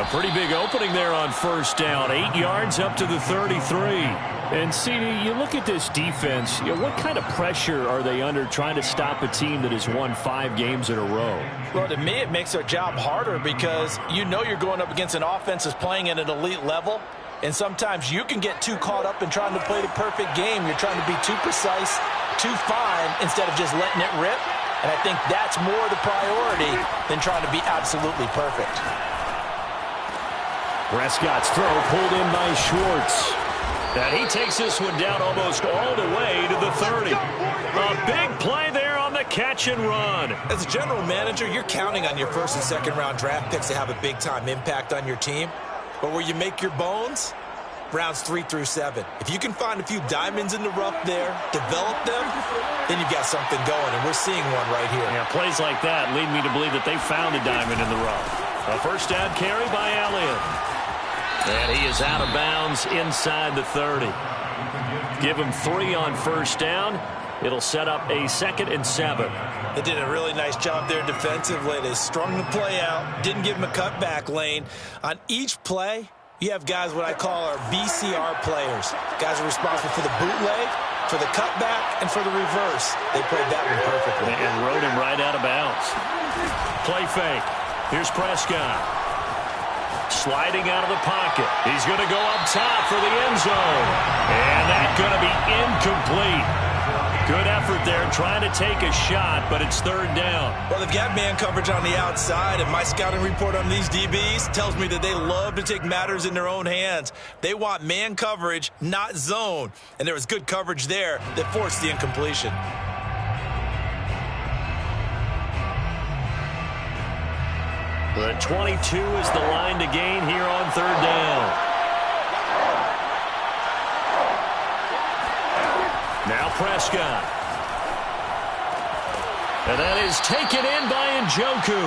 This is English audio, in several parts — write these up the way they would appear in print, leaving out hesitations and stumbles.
A pretty big opening there on first down. 8 yards up to the 33. And, CD, you look at this defense, what kind of pressure are they under trying to stop a team that has won 5 games in a row? Well, to me, it makes their job harder because you know you're going up against an offense that's playing at an elite level. And sometimes you can get too caught up in trying to play the perfect game. You're trying to be too precise, too fine, instead of just letting it rip. And I think that's more the priority than trying to be absolutely perfect. Prescott's throw pulled in by Schwartz. And he takes this one down almost all the way to the 30. A big play there on the catch and run. As a general manager, you're counting on your first and second round draft picks to have a big-time impact on your team. But where you make your bones, rounds 3 through 7. If you can find a few diamonds in the rough there, develop them, then you've got something going, and we're seeing one right here. Yeah, plays like that lead me to believe that they found a diamond in the rough. A first down carry by Elliott. And he is out of bounds inside the 30. Give him 3 on first down. It'll set up a 2nd and 7. They did a really nice job there defensively. They strung the play out, didn't give him a cutback lane. On each play, you have guys what I call our BCR players. Guys are responsible for the bootleg, for the cutback, and for the reverse. They played that one perfectly. And rode him right out of bounds. Play fake. Here's Prescott. Sliding out of the pocket. He's going to go up top for the end zone. And that's going to be incomplete. Good effort there trying to take a shot, but it's 3rd down. Well, they've got man coverage on the outside, and my scouting report on these DBs tells me that they love to take matters in their own hands. They want man coverage, not zone. And there was good coverage there that forced the incompletion. The 22 is the line to gain here on 3rd down. Now Prescott. And that is taken in by Njoku.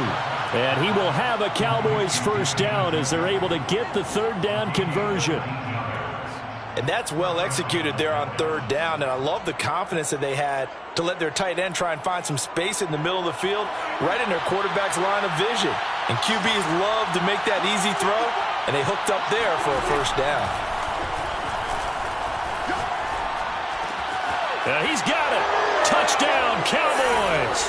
And he will have a Cowboys first down as they're able to get the 3rd down conversion. And that's well executed there on 3rd down. And I love the confidence that they had to let their tight end try and find some space in the middle of the field, right in their quarterback's line of vision. And QBs love to make that easy throw, and they hooked up there for a first down. He's got it. Touchdown, Cowboys.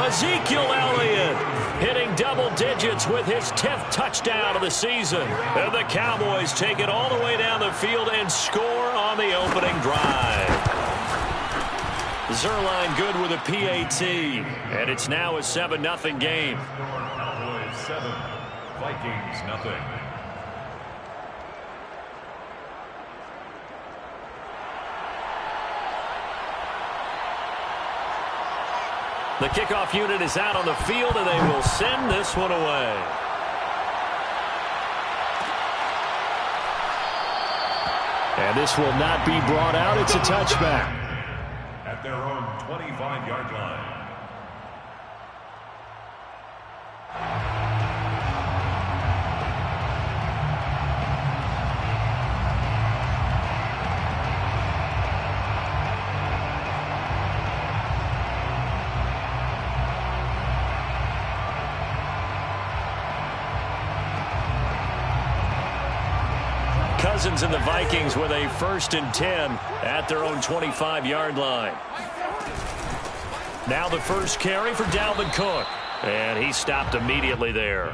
Ezekiel Elliott hitting double digits with his 10th touchdown of the season. And the Cowboys take it all the way down the field and score on the opening drive. Zerline good with a PAT. And it's now a 7-0 game. Cowboys 7, Vikings nothing. The kickoff unit is out on the field, and they will send this one away. And this will not be brought out. It's a touchback. At their own 25-yard line. Cousins and the Vikings with a 1st and 10 at their own 25-yard line. Now the first carry for Dalvin Cook. And he stopped immediately there.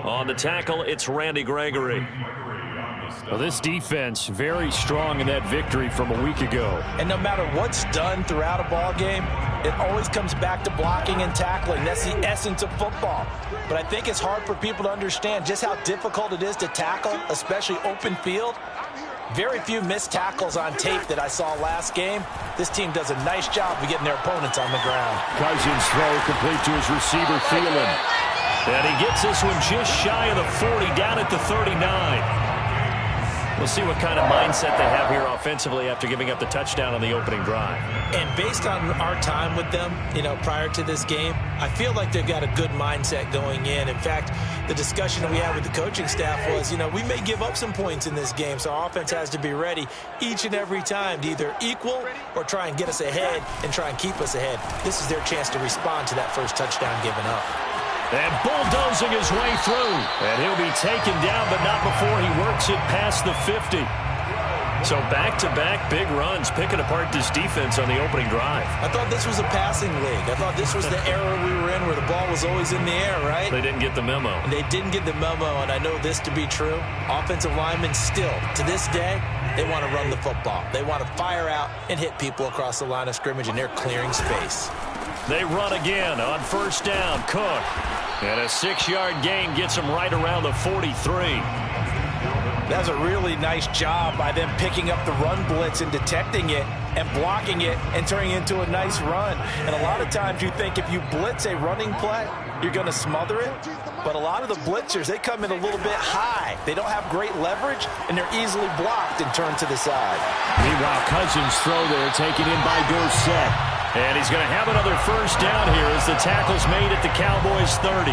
On the tackle, it's Randy Gregory. Well, this defense very strong in that victory from a week ago. And no matter what's done throughout a ball game, it always comes back to blocking and tackling. That's the essence of football. But I think it's hard for people to understand just how difficult it is to tackle, especially open field. Very few missed tackles on tape that I saw last game. This team does a nice job of getting their opponents on the ground. Cousins throw complete to his receiver, Thielen. And he gets this one just shy of the 40, down at the 39. We'll see what kind of mindset they have here offensively after giving up the touchdown on the opening drive. And based on our time with them, prior to this game, I feel like they've got a good mindset going in. In fact, the discussion that we had with the coaching staff was, we may give up some points in this game, so our offense has to be ready each and every time to either equal or try and get us ahead and try and keep us ahead. This is their chance to respond to that first touchdown given up. And bulldozing his way through. And he'll be taken down, but not before he works it past the 50. So back-to-back big runs, picking apart this defense on the opening drive. I thought this was a passing league. I thought this was the era we were in where the ball was always in the air, right? They didn't get the memo. And they didn't get the memo, and I know this to be true. Offensive linemen still, to this day, they want to run the football. They want to fire out and hit people across the line of scrimmage, and they're clearing space. They run again on first down. Cook. And a 6-yard gain gets him right around the 43. That's a really nice job by them picking up the run blitz and detecting it and blocking it and turning it into a nice run. And a lot of times you think if you blitz a running play, you're going to smother it. But a lot of the blitzers, they come in a little bit high. They don't have great leverage, and they're easily blocked and turned to the side. Meanwhile, Cousins' throw there taken in by Dorsett. And he's going to have another first down here as the tackle's made at the Cowboys' 30.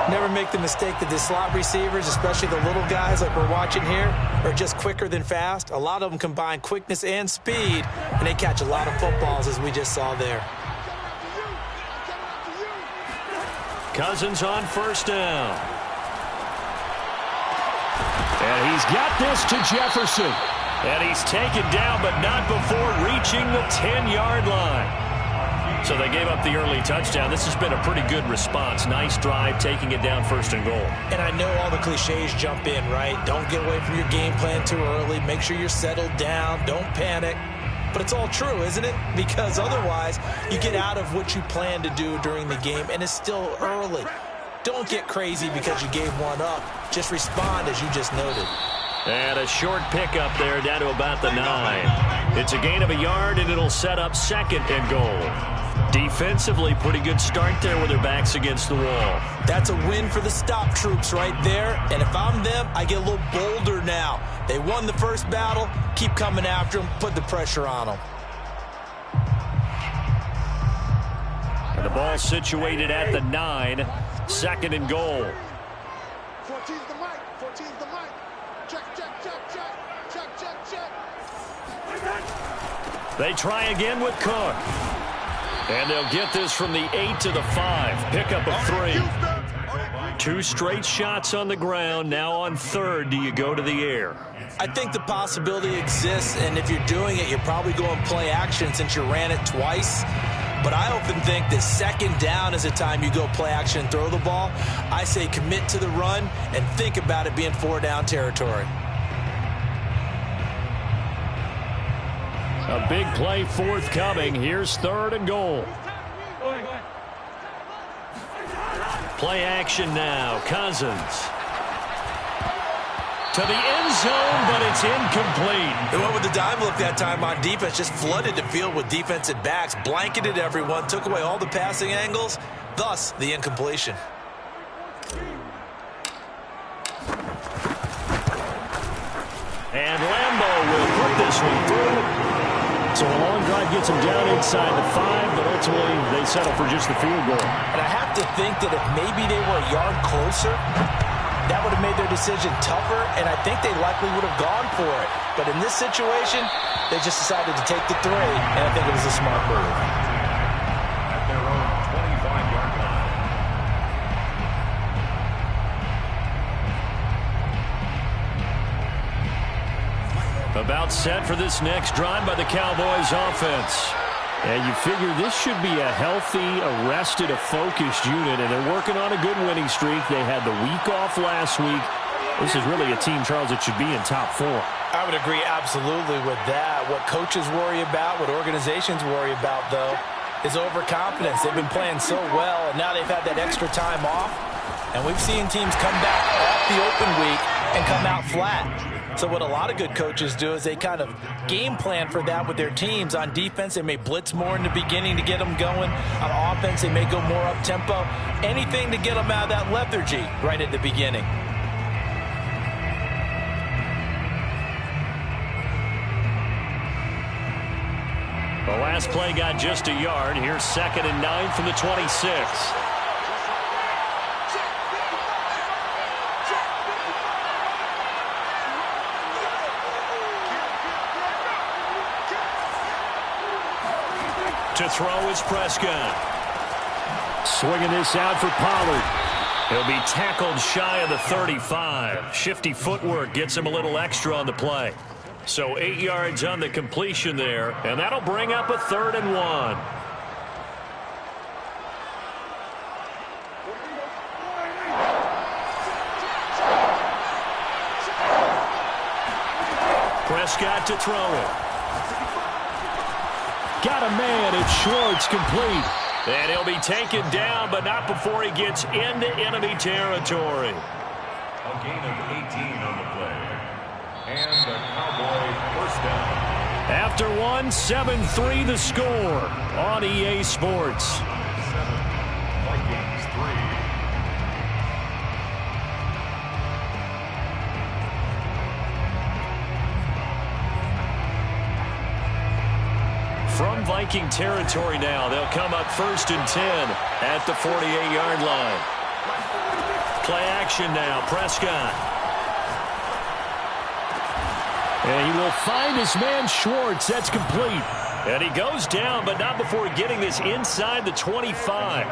Never make the mistake that the slot receivers, especially the little guys like we're watching here, are just quicker than fast. A lot of them combine quickness and speed, and they catch a lot of footballs, as we just saw there. Cousins on first down. And he's got this to Jefferson. And he's taken down, but not before reaching the 10-yard line. So they gave up the early touchdown. This has been a pretty good response. Nice drive, taking it down 1st and goal. And I know all the cliches jump in, right? Don't get away from your game plan too early. Make sure you're settled down. Don't panic. But it's all true, isn't it? Because otherwise, you get out of what you plan to do during the game, and it's still early. Don't get crazy because you gave one up. Just respond, as you just noted. And a short pickup there down to about the 9. It's a gain of a yard, and it'll set up 2nd and goal. Defensively, pretty good start there with their backs against the wall. That's a win for the stop troops right there. And if I'm them, I get a little bolder now. They won the first battle. Keep coming after them. Put the pressure on them. And the ball situated at the 9. 2nd and goal. 14's the mic. 14's the mic. Check, check, check, check. Check, check, check. They try again with Cook. And they'll get this from the 8 to the 5. Pickup of 3. 2 straight shots on the ground. Now on 3rd, do you go to the air? I think the possibility exists, and if you're doing it, you're probably going play action since you ran it twice. But I often think that 2nd down is the time you go play action and throw the ball. I say commit to the run and think about it being 4-down territory. A big play forthcoming. Here's 3rd and goal. Play action now. Cousins. To the end zone, but it's incomplete. They went with the dime look that time on defense. Just flooded the field with defensive backs. Blanketed everyone. Took away all the passing angles. Thus, the incompletion. And Lambeau will put this one through. So a long drive gets them down inside the 5, but ultimately they settle for just the field goal. And I have to think that if maybe they were a yard closer, that would have made their decision tougher, and I think they likely would have gone for it. But in this situation, they just decided to take the 3, and I think it was a smart move. At their own 25-yard line. About set for this next drive by the Cowboys offense. And you figure this should be a healthy, arrested, a focused unit, and they're working on a good winning streak. They had the week off last week. This is really a team, Charles, that should be in top 4. I would agree absolutely with that. What coaches worry about, what organizations worry about, though, is overconfidence. They've been playing so well, and now they've had that extra time off. And we've seen teams come back off the open week and come out flat. So what a lot of good coaches do is they kind of game plan for that with their teams. On defense, they may blitz more in the beginning to get them going. On offense, they may go more up-tempo. Anything to get them out of that lethargy right at the beginning. The last play got just a yard. Here's 2nd and 9 from the 26. To throw is Prescott. Swinging this out for Pollard. He'll be tackled shy of the 35. Shifty footwork gets him a little extra on the play. So 8 yards on the completion there, and that'll bring up a 3rd and 1. Prescott to throw it. Got a man. It's Schwartz, complete. And he'll be taken down, but not before he gets into enemy territory. A gain of 18 on the play. And the Cowboy first down. After one, 7-3 the score on EA Sports. 7, Vikings 3. From Viking territory now, they'll come up 1st and 10 at the 48-yard line. Play action now, Prescott. And he will find his man Schwartz. That's complete. And he goes down, but not before getting this inside the 25.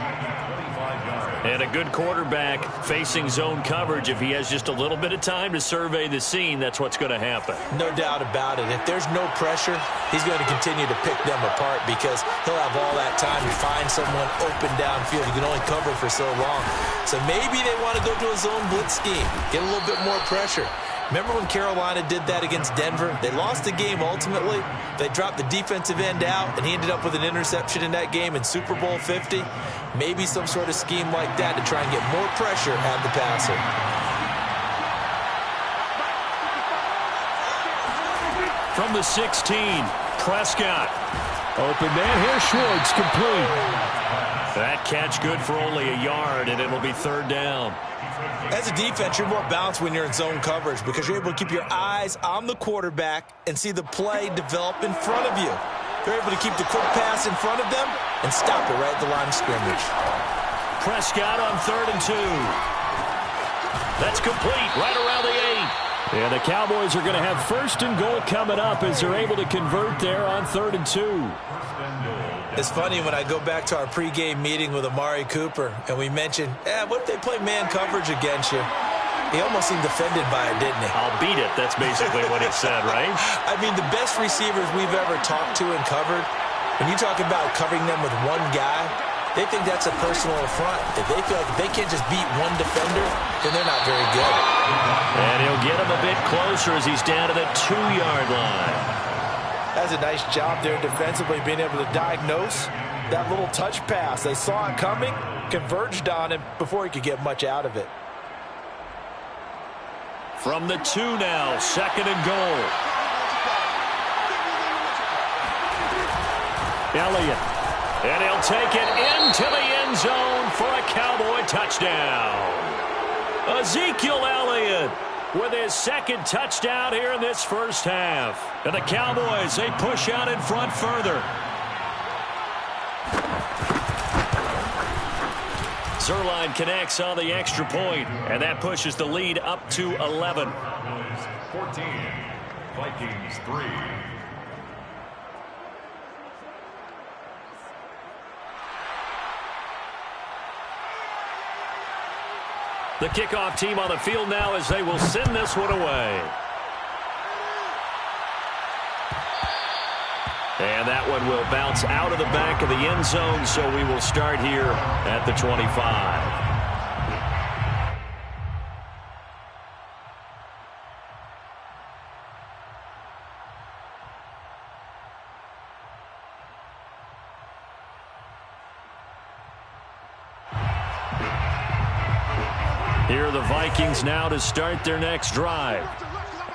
And a good quarterback facing zone coverage. If he has just a little bit of time to survey the scene, that's what's going to happen. No doubt about it. If there's no pressure, he's going to continue to pick them apart because he'll have all that time to find someone open downfield. He can only cover for so long. So maybe they want to go to a zone blitz scheme, get a little bit more pressure. Remember when Carolina did that against Denver? They lost the game ultimately. They dropped the defensive end out, and he ended up with an interception in that game in Super Bowl 50. Maybe some sort of scheme like that to try and get more pressure at the passer. From the 16, Prescott. Open man here, Schwartz, complete. That catch good for only a yard, and it'll be 3rd down. As a defense, you're more balanced when you're in zone coverage because you're able to keep your eyes on the quarterback and see the play develop in front of you. You're able to keep the quick pass in front of them and stop it right at the line of scrimmage. Prescott on 3rd and 2. That's complete right around the 8. And the Cowboys are going to have 1st and goal coming up as they're able to convert there on 3rd and 2. It's funny when I go back to our pregame meeting with Amari Cooper and we mentioned, what if they play man coverage against you? He almost seemed offended by it, didn't he? I'll beat it. That's basically what he said, right? I mean, the best receivers we've ever talked to and covered, when you talk about covering them with one guy, they think that's a personal affront. If they feel like they can't just beat one defender, then they're not very good. And he'll get him a bit closer as he's down to the 2-yard line. That's a nice job there defensively, being able to diagnose that little touch pass. They saw it coming, converged on him before he could get much out of it. From the 2 now, 2nd and goal. Elliott. And he'll take it into the end zone for a Cowboy touchdown. Ezekiel Elliott with his 2nd touchdown here in this first half. And the Cowboys, they push out in front further. Zerline connects on the extra point, and that pushes the lead up to 11. 14, Vikings 3. The kickoff team on the field now as they will send this one away. And that one will bounce out of the back of the end zone, so we will start here at the 25. Here are the Vikings now to start their next drive.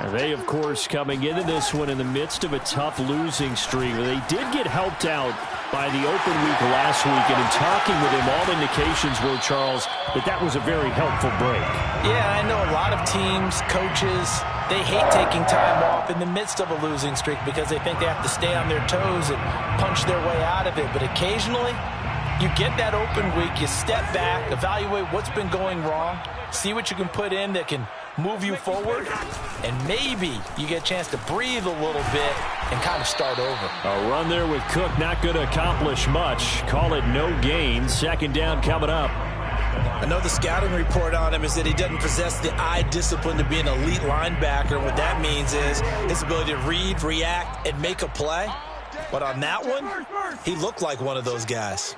And they, of course, coming into this one in the midst of a tough losing streak. They did get helped out by the open week last week, and in talking with him, all indications were, Charles, that was a very helpful break. Yeah, I know a lot of teams, coaches, they hate taking time off in the midst of a losing streak because they think they have to stay on their toes and punch their way out of it. But occasionally, You get that open week, you step back, evaluate what's been going wrong, see what you can put in that can move you forward, and maybe you get a chance to breathe a little bit and kind of start over. A run there with Cook not going to accomplish much. Call it no gain. Second down coming up. I know the scouting report on him is that he doesn't possess the eye discipline to be an elite linebacker. What that means is his ability to read, react, and make a play. But on that one, he looked like one of those guys.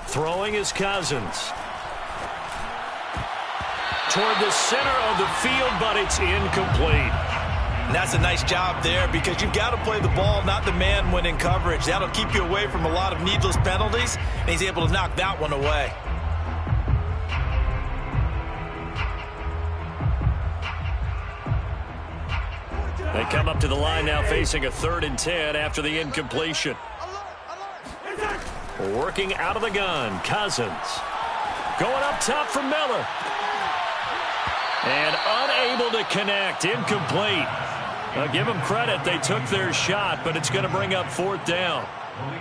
Throwing is Cousins. Toward the center of the field, but it's incomplete. And that's a nice job there because you've got to play the ball, not the man when in coverage. That'll keep you away from a lot of needless penalties, and he's able to knock that one away. They come up to the line now facing a 3rd and 10 after the incompletion. Working out of the gun, Cousins. Going up top for Miller. And unable to connect, incomplete. Give them credit, they took their shot, but it's going to bring up 4th down.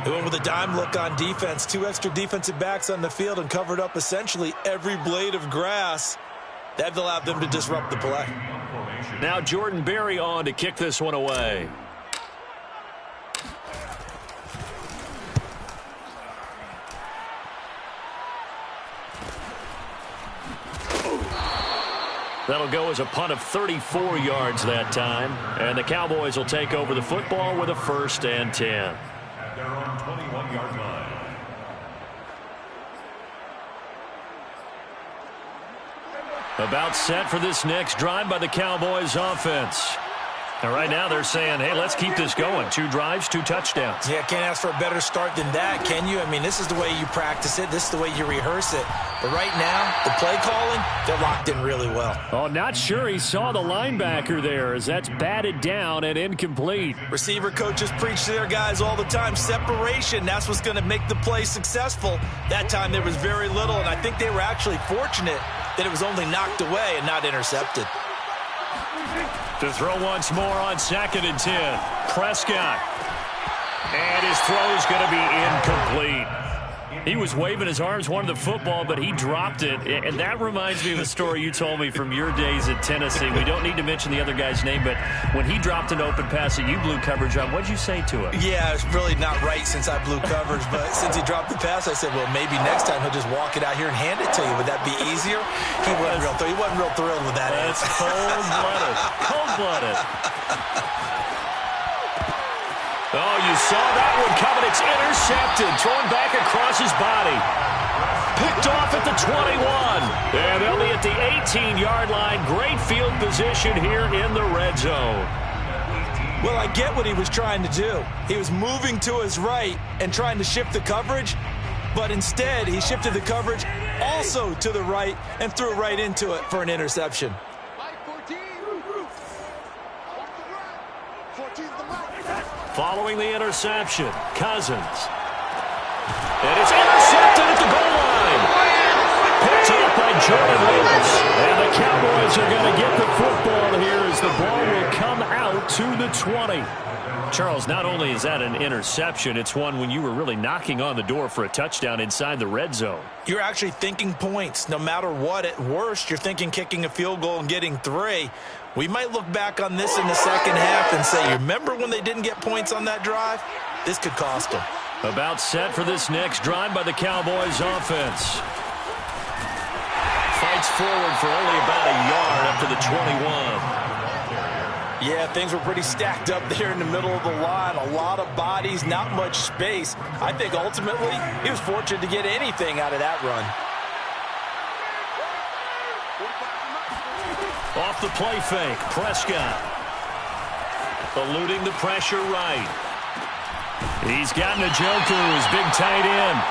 They went with a dime look on defense. 2 extra defensive backs on the field and covered up essentially every blade of grass. That allowed them to disrupt the play. Now Jordan Berry on to kick this one away. That'll go as a punt of 34 yards that time. And the Cowboys will take over the football with a 1st and 10. At their own 21-yard line. About set for this next drive by the Cowboys offense. And right now they're saying, hey, let's keep this going. 2 drives, 2 touchdowns. Yeah, can't ask for a better start than that, can you? I mean, this is the way you practice it. This is the way you rehearse it. But right now, the play calling, they're locked in really well. Oh, not sure he saw the linebacker there as that's batted down and incomplete. Receiver coaches preach to their guys all the time. Separation, that's what's going to make the play successful. That time there was very little, and I think they were actually fortunate that it was only knocked away and not intercepted. To throw once more on 2nd and 10. Prescott. And his throw is going to be incomplete. He was waving his arms, wanted the football, but he dropped it. And that reminds me of a story you told me from your days at Tennessee. We don't need to mention the other guy's name, but when he dropped an open pass that you blew coverage on, what'd you say to him? Yeah, it's really not right since I blew coverage, but since he dropped the pass, I said, well, maybe next time he'll just walk it out here and hand it to you. Would that be easier? He wasn't real thrilled with that. That's cold-blooded. Cold-blooded. Oh, you saw that one coming. It's intercepted. Thrown back across his body. Picked off at the 21. And they'll be at the 18-yard line. Great field position here in the red zone. Well, I get what he was trying to do. He was moving to his right and trying to shift the coverage, but instead he shifted the coverage also to the right and threw right into it for an interception. Following the interception, Cousins. And it's intercepted at the goal line. Picked up by Jordan Lewis. And the Cowboys are going to get the football here as the ball will come out to the 20. Charles, not only is that an interception, it's one when you were really knocking on the door for a touchdown inside the red zone. You're actually thinking points. No matter what, at worst, you're thinking kicking a field goal and getting 3. We might look back on this in the second half and say, you remember when they didn't get points on that drive? This could cost them. About set for this next drive by the Cowboys offense. Fights forward for only about a yard up to the 21. Yeah, things were pretty stacked up there in the middle of the line. A lot of bodies, not much space. I think ultimately he was fortunate to get anything out of that run. Off the play fake, Prescott. Eluding the pressure right. He's got Njoku, his big tight end.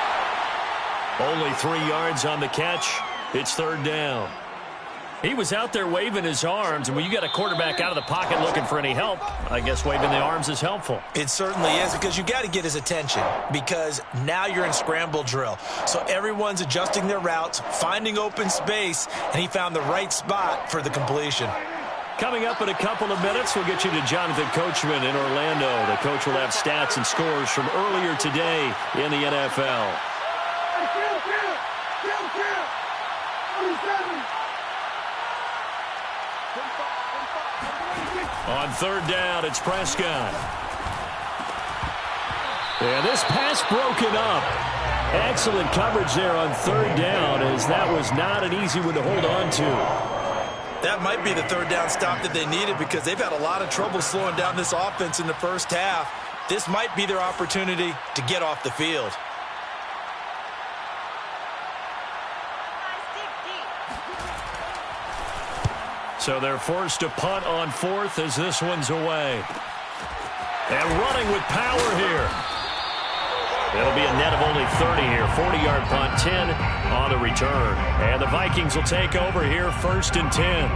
Only 3 yards on the catch. It's 3rd down. He was out there waving his arms, and when you got a quarterback out of the pocket looking for any help, I guess waving the arms is helpful. It certainly is, because you got to get his attention, because now you're in scramble drill. So everyone's adjusting their routes, finding open space, and he found the right spot for the completion. Coming up in a couple of minutes, we'll get you to Jonathan Coachman in Orlando. The coach will have stats and scores from earlier today in the NFL. On third down, it's Prescott. And this pass broken up. Excellent coverage there on third down, as that was not an easy one to hold on to. That might be the third down stop that they needed because they've had a lot of trouble slowing down this offense in the first half. This might be their opportunity to get off the field. So they're forced to punt on fourth as this one's away. And running with power here. It'll be a net of only 30 here. 40-yard punt, 10 on the return. And the Vikings will take over here, 1st and 10.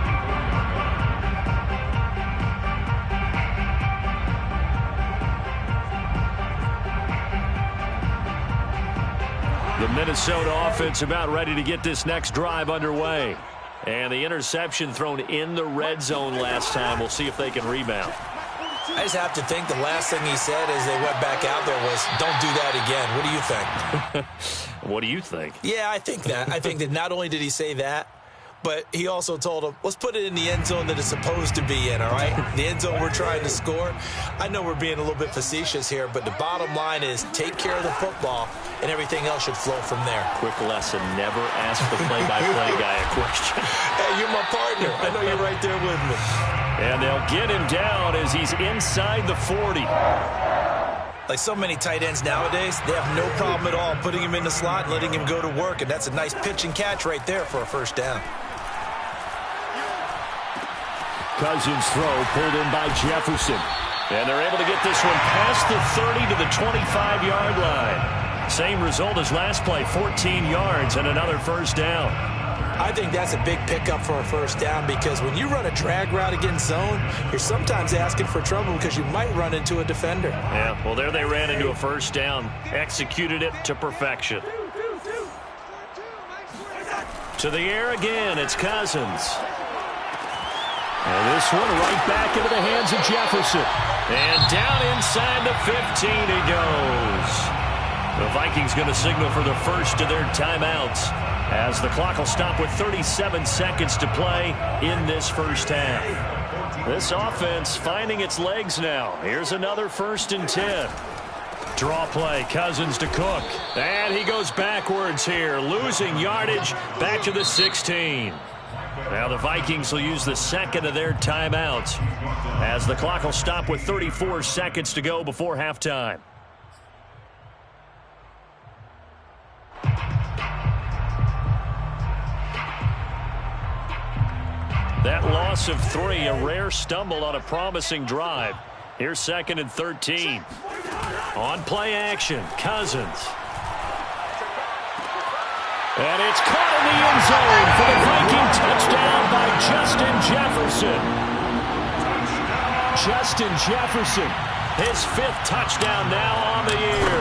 The Minnesota offense about ready to get this next drive underway. And the interception thrown in the red zone last time. We'll see if they can rebound. I just have to think the last thing he said as they went back out there was, don't do that again. What do you think? What do you think? Yeah, I think that. I think that not only did he say that, but he also told him, let's put it in the end zone that it's supposed to be in, all right? The end zone we're trying to score. I know we're being a little bit facetious here, but the bottom line is take care of the football, and everything else should flow from there. Quick lesson, never ask the play-by-play guy a question. Hey, you're my partner. I know you're right there with me. And they'll get him down as he's inside the 40. Like so many tight ends nowadays, they have no problem at all putting him in the slot and letting him go to work, and that's a nice pitch and catch right there for a first down. Cousins throw pulled in by Jefferson. And they're able to get this one past the 30 to the 25-yard line. Same result as last play, 14 yards and another first down. I think that's a big pickup for a first down because when you run a drag route against zone, you're sometimes asking for trouble because you might run into a defender. Yeah, well, there they ran into a first down, executed it to perfection. To the air again, it's Cousins. And this one right back into the hands of Jefferson. And down inside the 15 he goes. The Vikings going to signal for the first of their timeouts as the clock will stop with 37 seconds to play in this first half. This offense finding its legs now. Here's another 1st and 10. Draw play, Cousins to Cook. And he goes backwards here, losing yardage back to the 16. Now the Vikings will use the second of their timeouts as the clock will stop with 34 seconds to go before halftime. That loss of 3, a rare stumble on a promising drive. Here's 2nd and 13. On play action, Cousins. And it's caught in the end zone for the Viking touchdown by Justin Jefferson. Justin Jefferson, his 5th touchdown now on the year.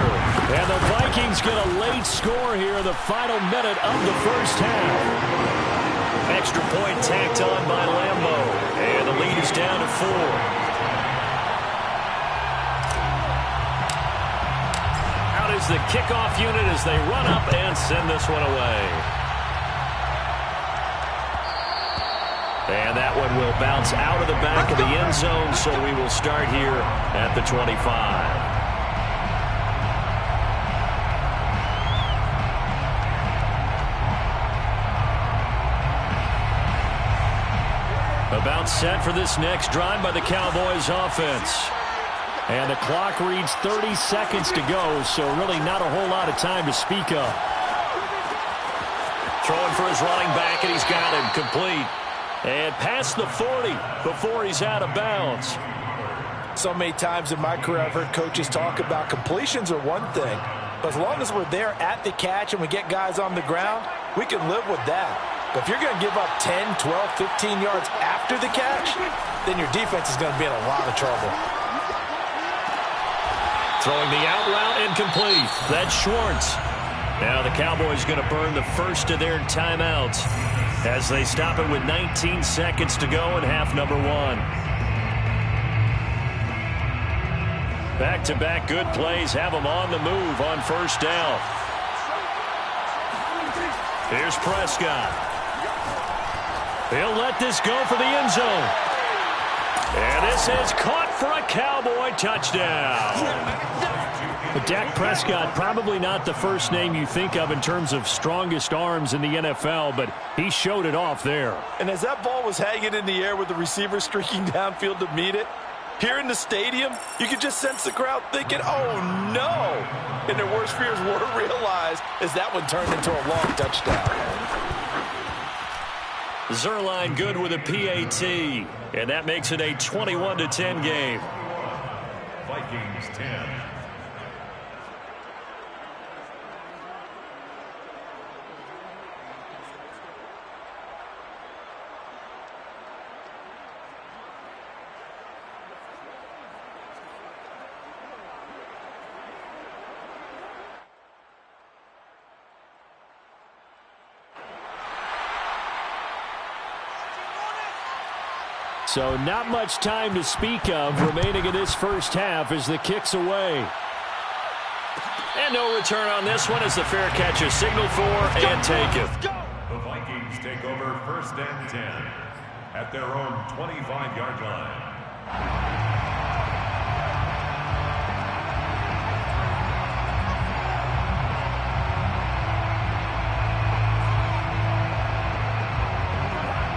And the Vikings get a late score here in the final minute of the first half. Extra point tacked on by Lambo. And the lead is down to 4. Is the kickoff unit as they run up and send this one away. And that one will bounce out of the back of the end zone, so we will start here at the 25. About set for this next drive by the Cowboys offense. And the clock reads 30 seconds to go, so really not a whole lot of time to speak of. Throwing for his running back, and he's got him complete. And past the 40 before he's out of bounds. So many times in my career I've heard coaches talk about completions are one thing. But as long as we're there at the catch and we get guys on the ground, we can live with that. But if you're going to give up 10, 12, 15 yards after the catch, then your defense is going to be in a lot of trouble. Throwing the out route incomplete. That's Schwartz. Now the Cowboys going to burn the first of their timeouts. as they stop it with 19 seconds to go in half number one. Back-to-back good plays have them on the move on first down. Here's Prescott. He'll let this go for the end zone. And this is caught for a Cowboy touchdown. But Dak Prescott, probably not the first name you think of in terms of strongest arms in the NFL, but he showed it off there. And as that ball was hanging in the air with the receiver streaking downfield to meet it, here in the stadium, you could just sense the crowd thinking, oh, no. And their worst fears were realized as that one turned into a long touchdown. Zerline good with a PAT, and that makes it a 21-10 game. Vikings 10. So not much time to speak of remaining in this first half as the kick's away. And no return on this one as the fair catch is signaled for and taken. The Vikings take over 1st and 10 at their own 25-yard line.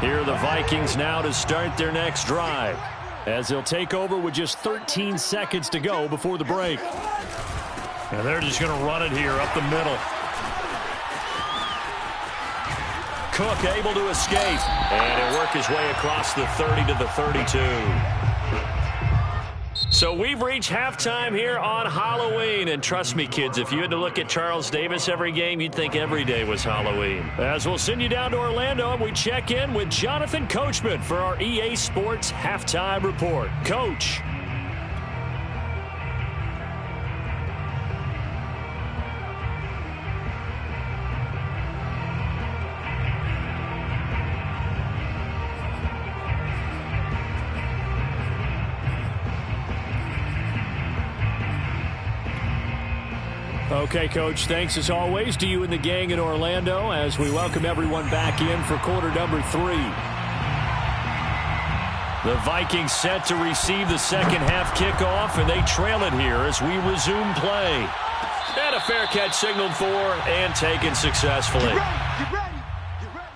Here are the Vikings now to start their next drive, as they'll take over with just 13 seconds to go before the break. And they're just going to run it here up the middle. Cook able to escape, and he'll work his way across the 30 to the 32. So we've reached halftime here on Halloween. And trust me, kids, if you had to look at Charles Davis every game, you'd think every day was Halloween. As we'll send you down to Orlando, and we check in with Jonathan Coachman for our EA Sports Halftime Report. Coach. Okay, Coach, thanks as always to you and the gang in Orlando as we welcome everyone back in for quarter number 3. The Vikings set to receive the second half kickoff, and they trail it here as we resume play. And a fair catch signaled for and taken successfully. Get ready, get ready.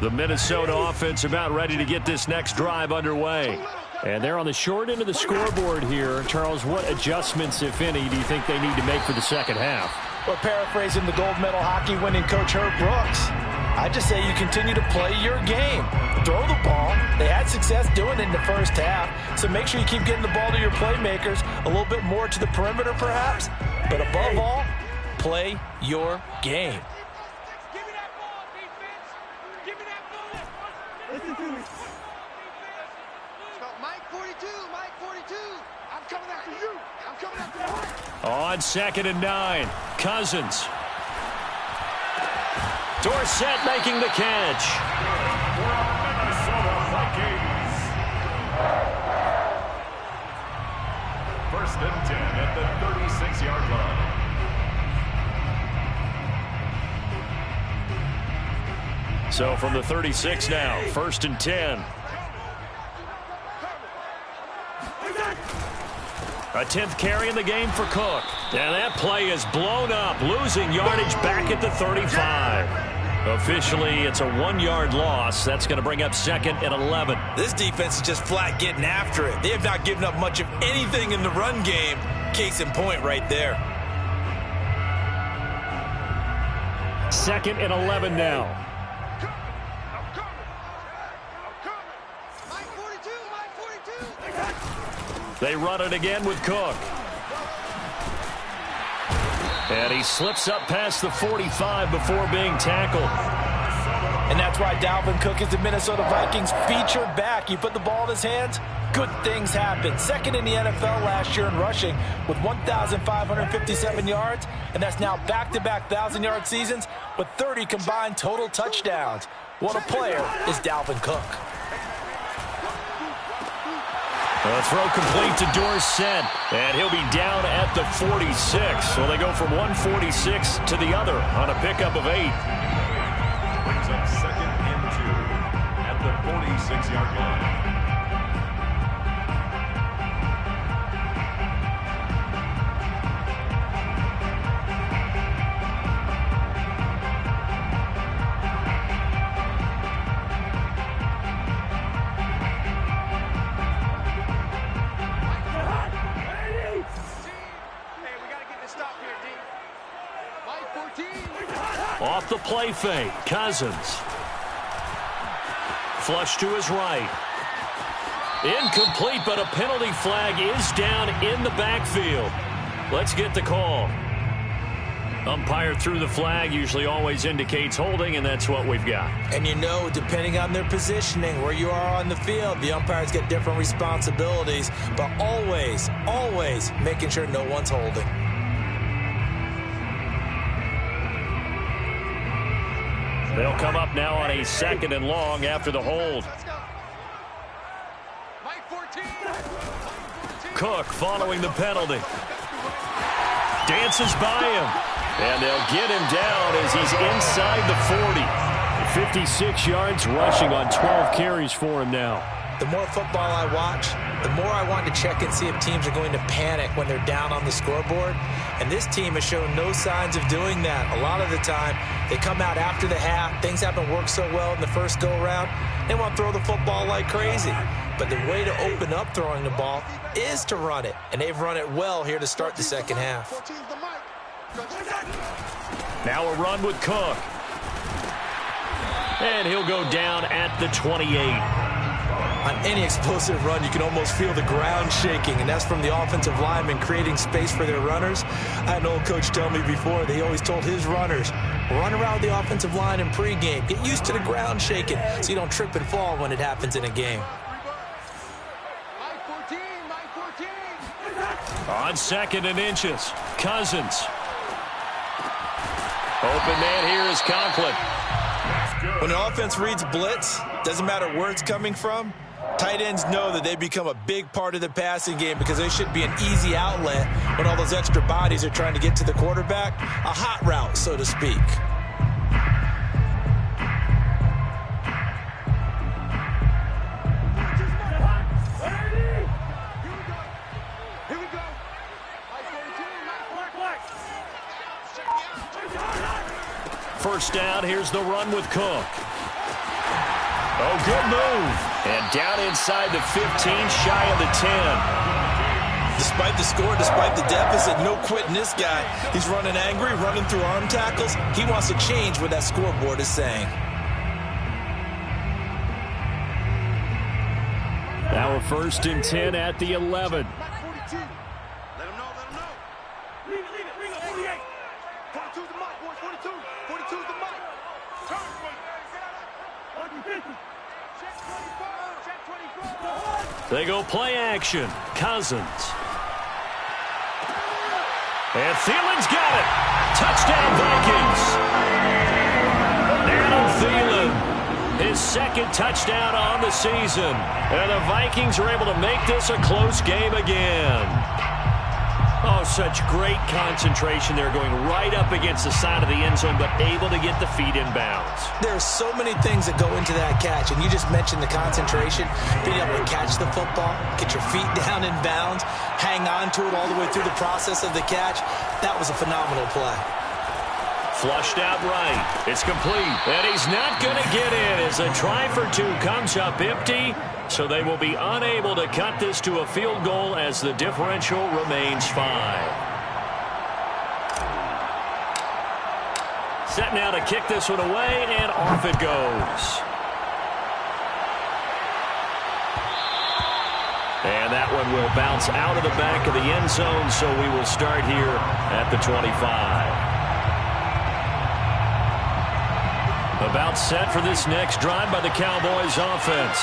The Minnesota offense about ready to get this next drive underway. And they're on the short end of the scoreboard here. Charles, what adjustments, if any, do you think they need to make for the second half? Well, paraphrasing the gold medal hockey winning coach Herb Brooks, I just say you continue to play your game. Throw the ball. They had success doing it in the first half, so make sure you keep getting the ball to your playmakers, a little bit more to the perimeter perhaps, but above all, play your game. Listen to me. Mike 42, Mike 42. I'm coming after you. I'm coming after you. On 2nd and 9, Cousins. Dorsett making the catch. Minnesota Vikings. 1st and 10 at the 36-yard line. So from the 36 now, 1st and 10. A 10th carry in the game for Cook. And that play is blown up, losing yardage back at the 35. Officially, it's a 1-yard loss. That's going to bring up 2nd and 11. This defense is just flat getting after it. They have not given up much of anything in the run game. Case in point right there. 2nd and 11 now. They run it again with Cook. And he slips up past the 45 before being tackled. And that's why Dalvin Cook is the Minnesota Vikings featured back. You put the ball in his hands, good things happen. Second in the NFL last year in rushing with 1,557 yards, and that's now back-to-back 1,000-yard seasons with 30 combined total touchdowns. What a player is Dalvin Cook. The throw complete to Dorsett, and he'll be down at the 46. So they go from 146 to the other on a pickup of 8. Brings up 2nd and 2 at the 46-yard line. Off the play fake, Cousins. Flush to his right. Incomplete, but a penalty flag is down in the backfield. Let's get the call. Umpire threw the flag, usually always indicates holding, and that's what we've got. And you know, depending on their positioning, where you are on the field, the umpires get different responsibilities, but always, always making sure no one's holding. They'll come up now on a 2nd and long after the hold. Cook following the penalty. Dances by him. And they'll get him down as he's inside the 40. 56 yards rushing on 12 carries for him now. The more football I watch, the more I want to check and see if teams are going to panic when they're down on the scoreboard. And this team has shown no signs of doing that. A lot of the time, they come out after the half. Things haven't worked so well in the first go-around. They want to throw the football like crazy. But the way to open up throwing the ball is to run it. And they've run it well here to start the second half. Now a run with Cook. And he'll go down at the 28. On any explosive run, you can almost feel the ground shaking, and that's from the offensive linemen creating space for their runners. I had an old coach tell me before, they always told his runners, run around the offensive line in pregame. Get used to the ground shaking so you don't trip and fall when it happens in a game. On 2nd and inches, Cousins. Open man here is Conklin. When the offense reads blitz, doesn't matter where it's coming from, tight ends know that they become a big part of the passing game because they should be an easy outlet when all those extra bodies are trying to get to the quarterback. A hot route, so to speak. First down, here's the run with Cook. Oh, good move. And down inside the 15, shy of the 10. Despite the score, despite the deficit, no quitting this guy. He's running angry, running through arm tackles. He wants to change what that scoreboard is saying. Now a 1st and 10 at the 11. They go play action. Cousins. And Thielen's got it. Touchdown, Vikings. Adam Thielen, his 2nd touchdown on the season. And the Vikings are able to make this a close game again. Oh, such great concentration there, going right up against the side of the end zone, but able to get the feet in bounds. There are so many things that go into that catch, and you just mentioned the concentration, being able to catch the football, get your feet down in bounds, hang on to it all the way through the process of the catch. That was a phenomenal play. Flushed out right. It's complete. And he's not going to get in as a try for 2 comes up empty. So they will be unable to cut this to a field goal as the differential remains 5. Set now to kick this one away, and off it goes. And that one will bounce out of the back of the end zone, so we will start here at the 25. About set for this next drive by the Cowboys offense.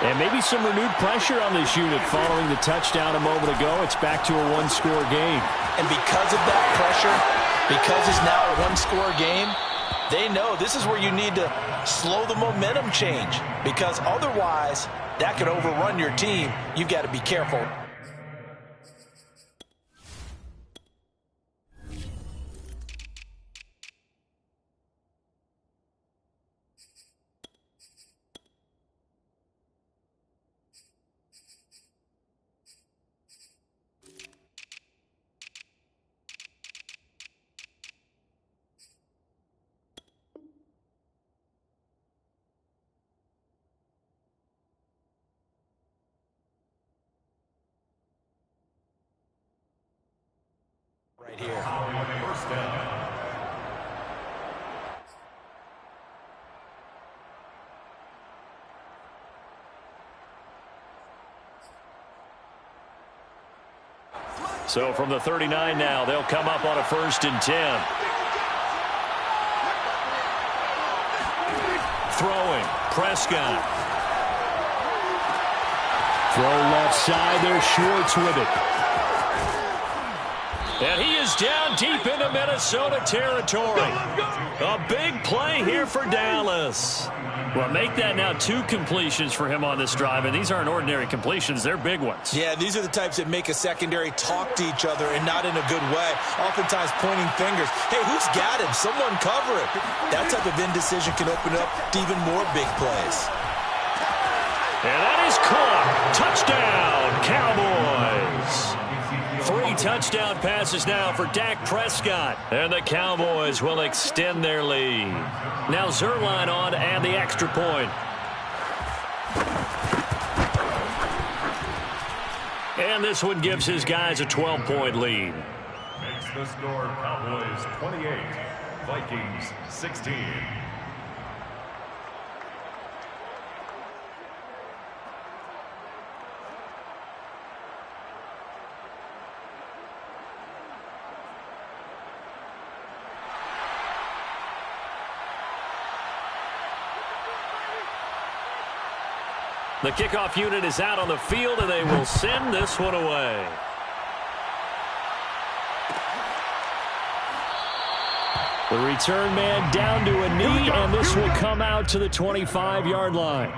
And maybe some renewed pressure on this unit following the touchdown a moment ago. It's back to a one-score game. And because of that pressure, because it's now a one-score game, they know this is where you need to slow the momentum change, because otherwise that could overrun your team. You've got to be careful. Right here. First down. So from the 39 now, they'll come up on a 1st and 10. Throwing, Prescott. Throw left side, there's Schwartz with it. And he is down deep into Minnesota territory. A big play here for Dallas. Well, make that now 2 completions for him on this drive, and these aren't ordinary completions. They're big ones. Yeah, these are the types that make a secondary talk to each other, and not in a good way. Oftentimes pointing fingers. Hey, who's got him? Someone cover it. That type of indecision can open up to even more big plays. And that is caught. Touchdown, Cowboys. 3 touchdown passes now for Dak Prescott. And the Cowboys will extend their lead. Now Zerline on and the extra point. And this one gives his guys a 12-point lead. Makes the score Cowboys 28, Vikings 16. The kickoff unit is out on the field, and they will send this one away. The return man down to a knee, and this will come out to the 25-yard line.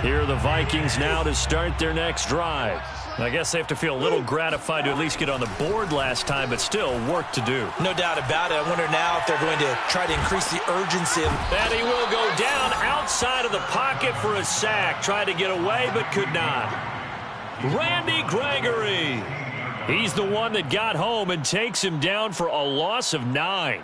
Here are the Vikings now to start their next drive. I guess they have to feel a little gratified to at least get on the board last time, but still work to do. No doubt about it. I wonder now if they're going to try to increase the urgency. And he will go down outside of the pocket for a sack. Tried to get away, but could not. Randy Gregory. He's the one that got home and takes him down for a loss of 9.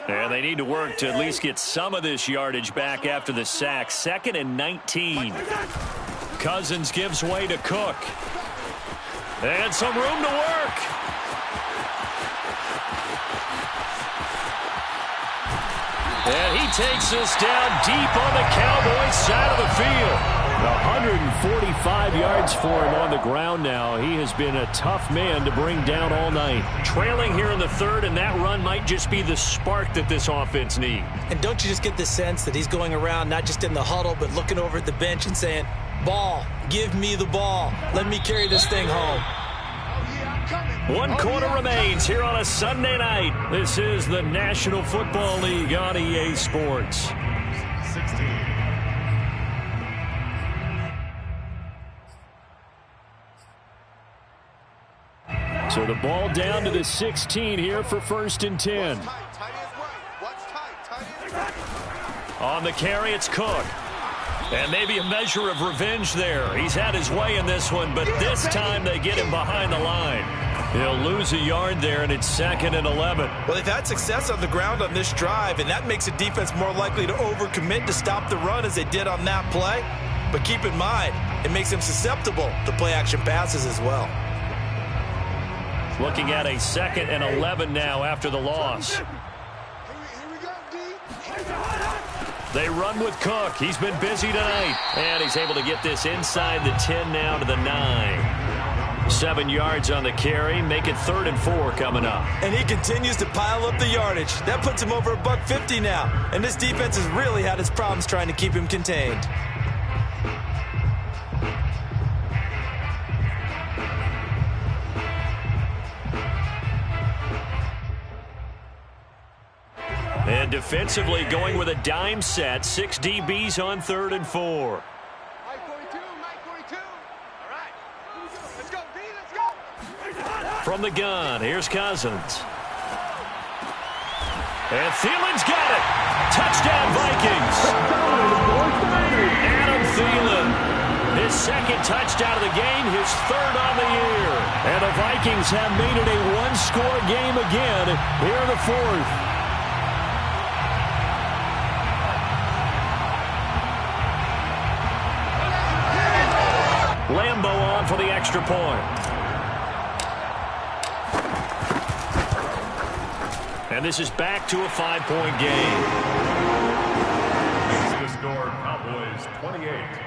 And they need to work to at least get some of this yardage back after the sack. 2nd and 19. Cousins gives way to Cook. And some room to work. And he takes us down deep on the Cowboys side of the field. 145 yards for him on the ground now. He has been a tough man to bring down all night. Trailing here in the 3rd, and that run might just be the spark that this offense needs. And don't you just get the sense that he's going around not just in the huddle, but looking over at the bench and saying, ball, give me the ball. Let me carry this thing home. 1 quarter remains here on a Sunday night. This is the National Football League on EA Sports. 16. So the ball down to the 16 here for 1st and 10. On the carry, it's Cook. And maybe a measure of revenge there. He's had his way in this one, but this time they get him behind the line. He'll lose a yard there, and it's 2nd and 11. Well, they've had success on the ground on this drive, and that makes a defense more likely to overcommit to stop the run as they did on that play. But keep in mind, it makes them susceptible to play-action passes as well. Looking at a 2nd and 11 now after the loss. Here we go, D. They run with Cook. He's been busy tonight. And he's able to get this inside the 10 now to the 9. 7 yards on the carry. Make it 3rd and 4 coming up. And he continues to pile up the yardage. That puts him over $150 now. And this defense has really had its problems trying to keep him contained. And defensively going with a dime set. 6 DBs on 3rd and 4. Mike 42, Mike 42. All right. Let's go, D, let's go. From the gun, here's Cousins. And Thielen's got it. Touchdown, Vikings. Adam Thielen. His 2nd touchdown of the game, his 3rd on the year. And the Vikings have made it a one-score game again here in the 4th. Lambo on for the extra point. And this is back to a 5-point game. The score, Cowboys 28,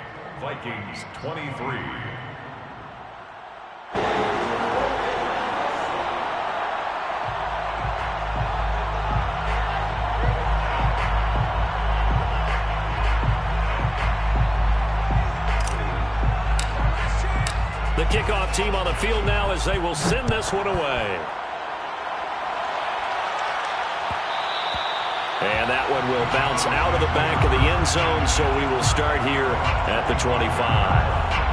Vikings 23. The kickoff team on the field now as they will send this one away. And that one will bounce out of the back of the end zone, so we will start here at the 25.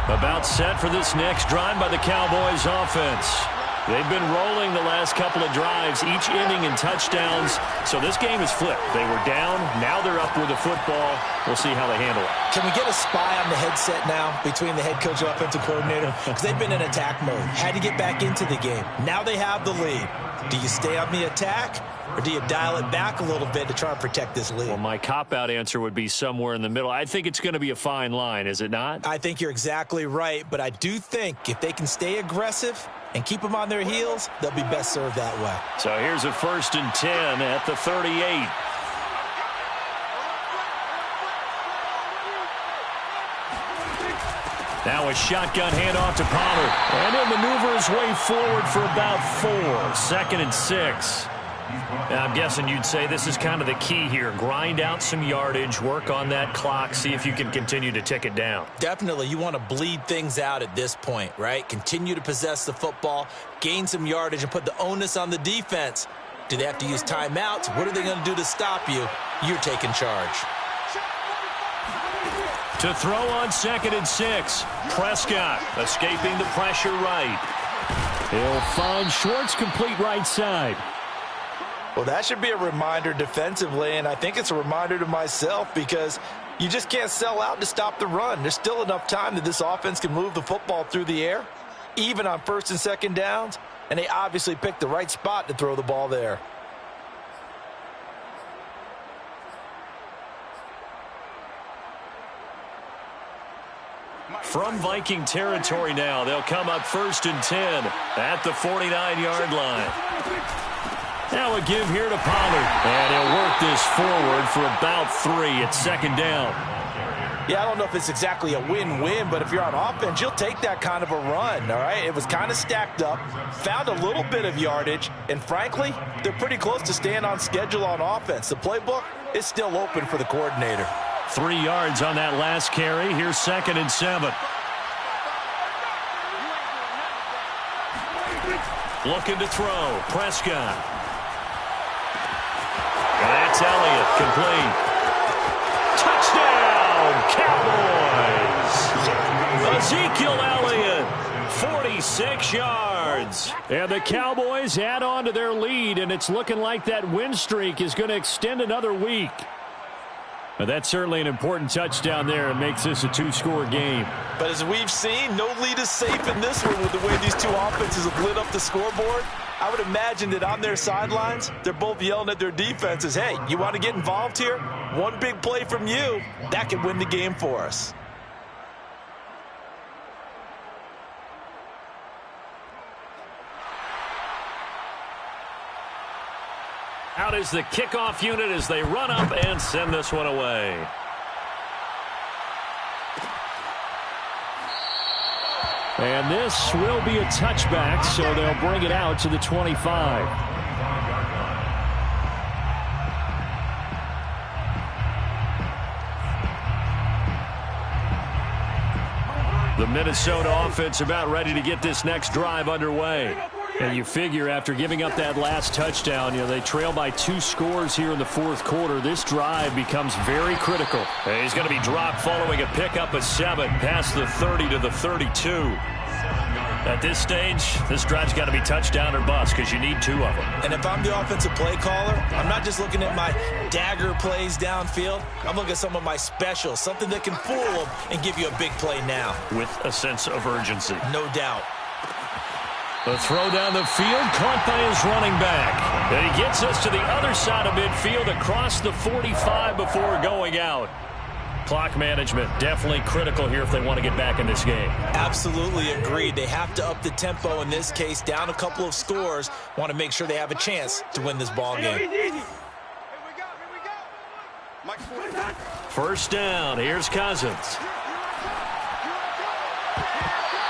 About set for this next drive by the Cowboys offense. They've been rolling the last couple of drives, each ending in touchdowns. So this game is flipped. They were down. Now they're up with the football. We'll see how they handle it. Can we get a spy on the headset now between the head coach and offensive coordinator? Because they've been in attack mode. Had to get back into the game. Now they have the lead. Do you stay on the attack, or do you dial it back a little bit to try and protect this lead? Well, my cop-out answer would be somewhere in the middle. I think it's going to be a fine line, is it not? I think you're exactly right, but I do think if they can stay aggressive and keep them on their heels, they'll be best served that way. So here's a 1st and 10 at the 38. Now a shotgun handoff to Pollard. And he'll maneuver his way forward for about 4. 2nd and 6. Now, I'm guessing you'd say this is kind of the key here. Grind out some yardage, work on that clock, see if you can continue to tick it down. Definitely. You want to bleed things out at this point, right? Continue to possess the football, gain some yardage, and put the onus on the defense. Do they have to use timeouts? What are they going to do to stop you? You're taking charge. To throw on 2nd and 6. Prescott escaping the pressure right. He'll find Schwartz complete right side. Well, that should be a reminder defensively, and I think it's a reminder to myself because you just can't sell out to stop the run. There's still enough time that this offense can move the football through the air, even on 1st and 2nd downs, and they obviously picked the right spot to throw the ball there. From Viking territory now, they'll come up 1st and 10 at the 49-yard line. Now a give here to Pollard. And he'll work this forward for about 3 at 2nd down. Yeah, I don't know if it's exactly a win-win, but if you're on offense, you'll take that kind of a run, all right? It was kind of stacked up, found a little bit of yardage, and frankly, they're pretty close to staying on schedule on offense. The playbook is still open for the coordinator. 3 yards on that last carry. Here's 2nd and 7. Looking to throw. Prescott. That's Elliott, complete. Touchdown, Cowboys! Ezekiel Elliott, 46 yards. And the Cowboys add on to their lead, and it's looking like that win streak is going to extend another week. Well, that's certainly an important touchdown there. It makes this a two-score game. But as we've seen, no lead is safe in this one with the way these two offenses have lit up the scoreboard. I would imagine that on their sidelines, they're both yelling at their defenses, hey, you want to get involved here? One big play from you, that could win the game for us. Out is the kickoff unit as they run up and send this one away. And this will be a touchback, so they'll bring it out to the 25. The Minnesota offense about ready to get this next drive underway. And you figure after giving up that last touchdown, they trail by 2 scores here in the fourth quarter. This drive becomes very critical. And he's going to be dropped following a pickup of 7 past the 30 to the 32. At this stage, this drive's got to be touchdown or bust because you need 2 of them. And if I'm the offensive play caller, I'm not just looking at my dagger plays downfield. I'm looking at some of my specials, something that can fool them and give you a big play now. With a sense of urgency. No doubt. The throw down the field, caught by his running back. And he gets us to the other side of midfield across the 45 before going out. Clock management definitely critical here if they want to get back in this game. Absolutely agreed. They have to up the tempo in this case, down a couple of scores. Want to make sure they have a chance to win this ball game. First down, here's Cousins.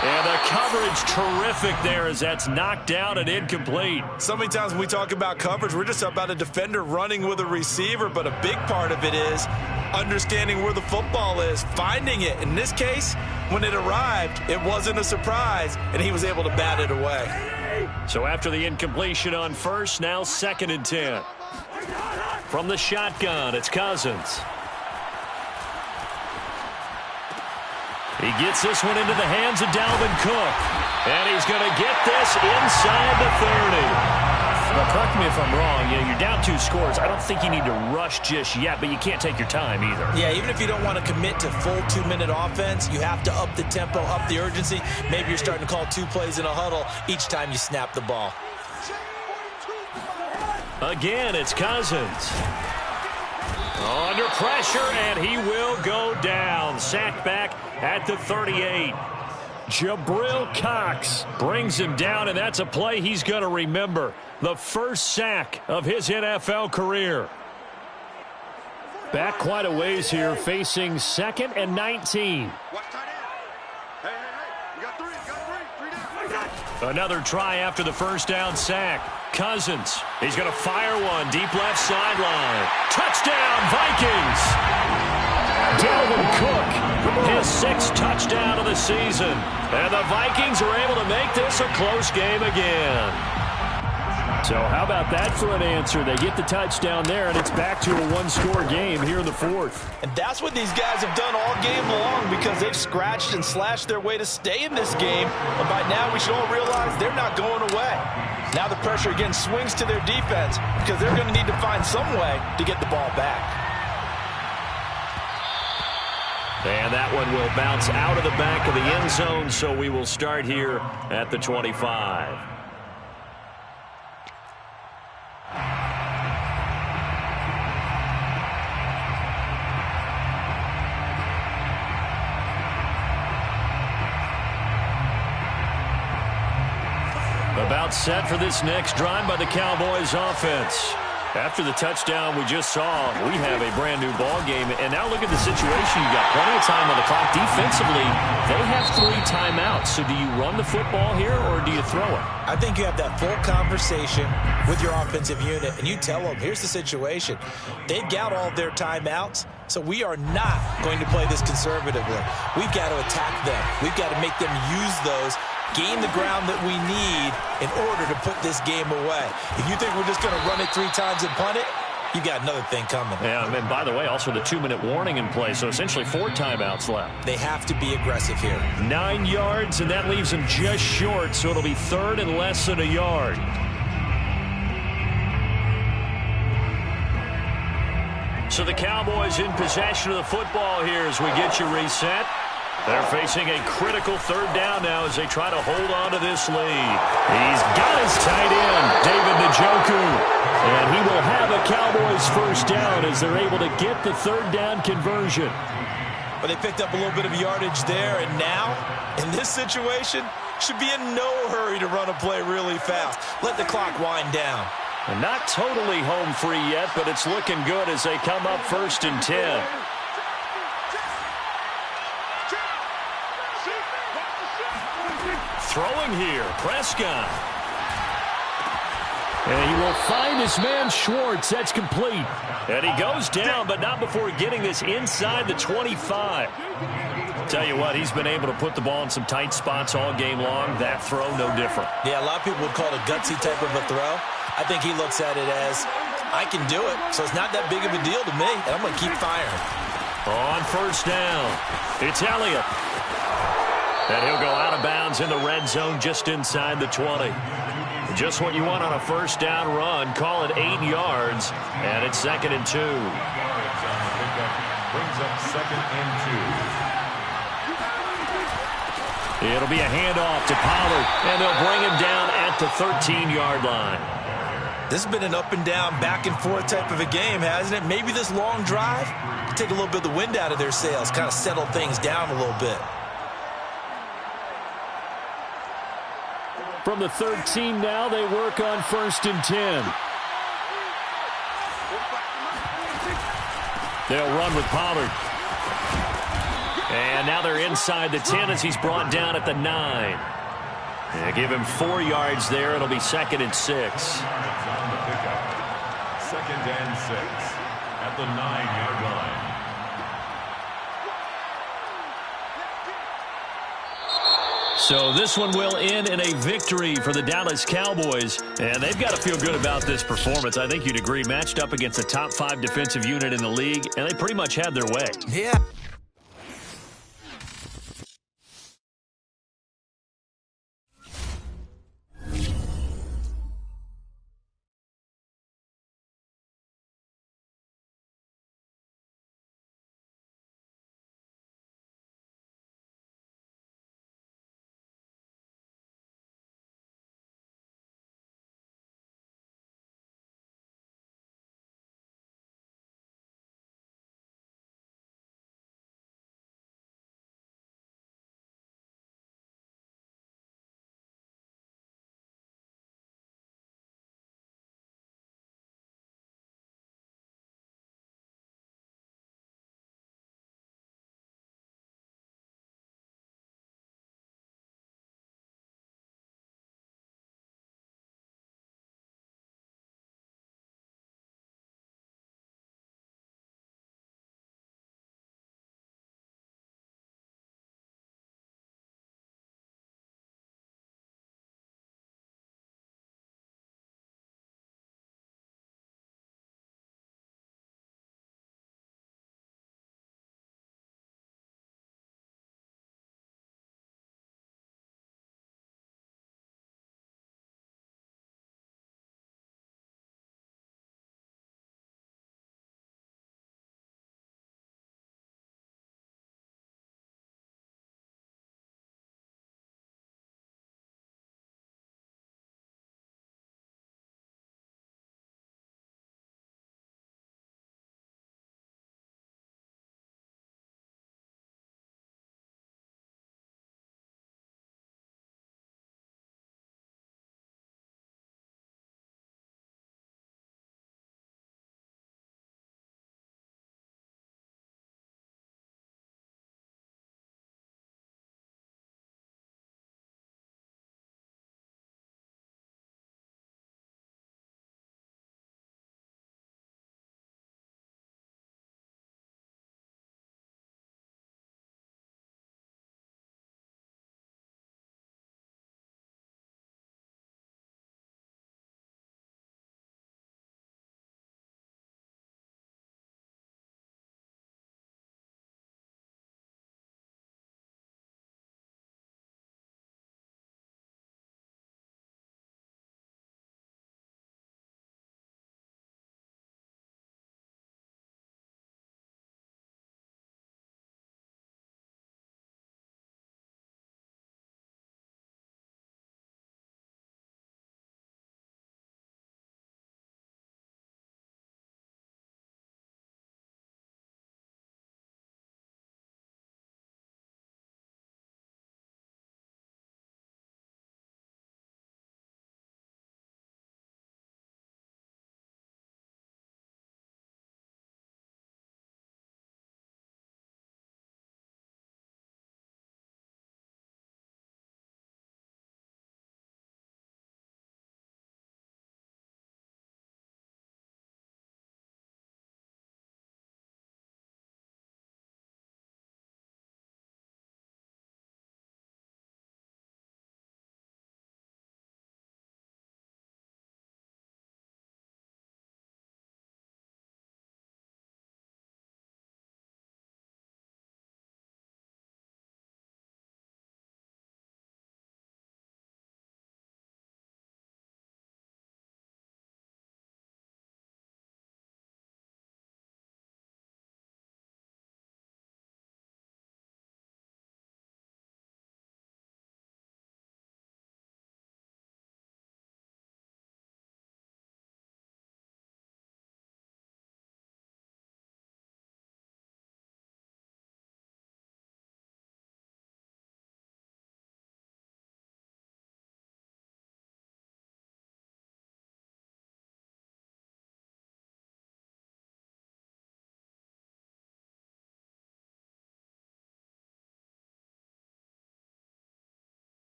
And the coverage terrific there as that's knocked down and incomplete. So many times when we talk about coverage, we're just about a defender running with a receiver, but a big part of it is understanding where the football is, finding it. In this case, when it arrived, it wasn't a surprise, and he was able to bat it away. So after the incompletion on first, now 2nd and 10. From the shotgun, it's Cousins. He gets this one into the hands of Dalvin Cook. And he's going to get this inside the 30. Now, correct me if I'm wrong. You're down 2 scores. I don't think you need to rush just yet, but you can't take your time either. Yeah, even if you don't want to commit to full 2-minute offense, you have to up the tempo, up the urgency. Maybe you're starting to call 2 plays in a huddle each time you snap the ball. Again, it's Cousins. Under pressure, and he will go down. Sacked back at the 38. Jabril Cox brings him down, and that's a play he's going to remember. The first sack of his NFL career. Back quite a ways here, facing 2nd and 19. Another try after the first down sack. Cousins, he's going to fire one deep left sideline. Touchdown, Vikings! Dalvin Cook, his 6th touchdown of the season. And the Vikings are able to make this a close game again. So how about that for an answer? They get the touchdown there, and it's back to a 1-score game here in the 4th. And that's what these guys have done all game long because they've scratched and slashed their way to stay in this game. And by now, we should all realize they're not going away. Now the pressure again swings to their defense because they're going to need to find some way to get the ball back. And that one will bounce out of the back of the end zone, so we will start here at the 25. About set for this next drive by the Cowboys offense. After the touchdown we just saw, we have a brand new ball game. And now look at the situation. You got plenty of time on the clock. Defensively, they have 3 timeouts. So do you run the football here or do you throw it? I think you have that full conversation with your offensive unit, and you tell them, here's the situation. They've got all their timeouts, so we are not going to play this conservatively. We've got to attack them. We've got to make them use those, gain the ground that we need in order to put this game away. If you think we're just going to run it 3 times and punt it, you got another thing coming. Yeah, and by the way, also the 2-minute warning in play, so essentially 4 timeouts left. They have to be aggressive here. 9 yards, and that leaves them just short, so it'll be 3rd and less than a yard. So the Cowboys in possession of the football here as we get you reset. They're facing a critical third down now as they try to hold on to this lead. He's got his tight end, David Njoku. And he will have a Cowboys first down as they're able to get the third down conversion. But they picked up a little bit of yardage there, and now, in this situation, should be in no hurry to run a play really fast. Let the clock wind down. And not totally home free yet, but it's looking good as they come up 1st and 10. Throwing here, Prescott. And he will find his man Schwartz. That's complete. And he goes down, but not before getting this inside the 25. Tell you what, he's been able to put the ball in some tight spots all game long. That throw, no different. Yeah, a lot of people would call it a gutsy type of a throw. I think he looks at it as, I can do it, so it's not that big of a deal to me, and I'm going to keep firing. On 1st down, it's Elliott. And he'll go out of bounds in the red zone just inside the 20. Just what you want on a 1st down run. Call it 8 yards, and it's 2nd and 2. Brings up 2nd and 2. It'll be a handoff to Pollard, and they'll bring him down at the 13-yard line. This has been an up-and-down, back-and-forth type of a game, hasn't it? Maybe this long drive can take a little bit of the wind out of their sails, kind of settle things down a little bit. From the 13 now, they work on 1st and 10. They'll run with Pollard. And now they're inside the 10 as he's brought down at the 9. They give him 4 yards there. It'll be 2nd and 6. 2nd and 6 at the 9-yard line. So this one will end in a victory for the Dallas Cowboys. And they've got to feel good about this performance. I think you'd agree, matched up against a top 5 defensive unit in the league, and they pretty much had their way. Yeah.